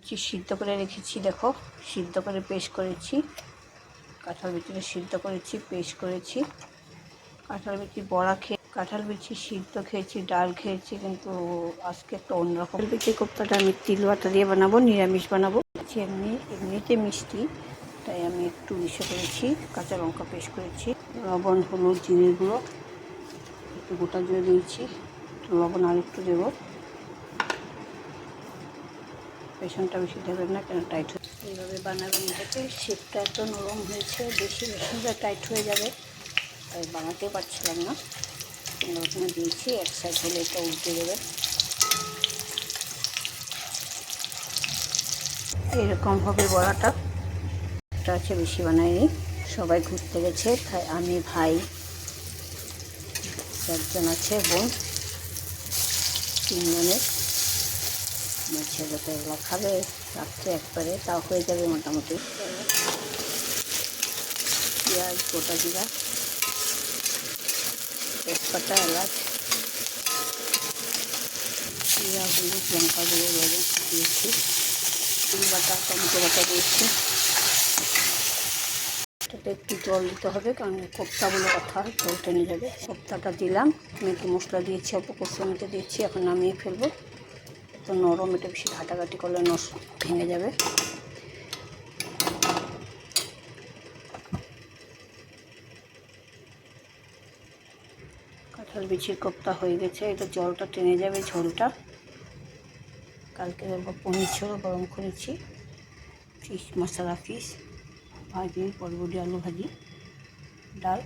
বিচি সিদ্ধ করে রেখেছি, দেখো সিদ্ধ করে পেস্ট করেছি। কাঁঠাল বিচিটা সিদ্ধ করেছি, পেস্ট করেছি। কাঁঠাল বিচি বড়া কাঁঠাল বিচি সিদ্ধ খেয়েছি, ডাল খেয়েছি, কিন্তু আজকে একটা অন্যরকম বিচি কোপ্তাটা আমি তিল বাটা দিয়ে বানাবো, নিরামিষ বানাবো। এমনিতে মিষ্টি, তাই আমি একটু ইসে করেছি, কাঁচা লঙ্কা পেস্ট করেছি, লবণ, হলুদ, জিরে গুঁড়ো, একটু গোটা জিরে দিয়েছি, লবণ আর একটু দেবো। বেসনটা বেশি দেবেন না, কেন টাইট হয়ে এইভাবে বানাবেন। এটাকে শেপটা এত নরম হয়েছে, বেশি বেসনটা টাইট হয়ে যাবে, তাই বানাতেও পারছিলাম না। ওখানে দিয়েছি, এক সাইড হলে এটা উল্টে দেবে। এরকম হবে বড়াটা। এটা আছে, বেশি বানাইনি, সবাই ঘুরতে গেছে, তাই আমি, ভাই, চারজন আছে, বোন, তিনজনের। আমার ছেলে তো এগুলো খাবে রাত্রে একবারে, তাও হয়ে যাবে মোটামুটি। পেঁয়াজ, গোটা জিরা, তেজপাতা, এলাচ, জিরা, হলুদ, লঙ্কা গুঁড়ো, লবণ দিয়েছি, তিল বাটা, টমেটো বাটা দিয়েছি। এটাতে একটু জল দিতে হবে, কারণ কোপ্তাগুলো কথা জল টেনে যাবে। কোপ্তাটা দিলাম, ম্যাগি মশলা দিয়েছি, অল্প কসুরিতে দিয়েছি। এখন নামিয়ে ফেলবো। তো নরম, এটা বেশি ঘাটাঘাটি করলে নষ্ট ভেঙে যাবে। কাঁঠাল বিচির কোপ্তা হয়ে গেছে, এটা জলটা টেনে যাবে, ঝোলটা। কালকে পনির ছিল, গরম করেছি, ফিশ মশলা, ফিশ ভাজি, বরবটি আলু ভাজি, ডাল।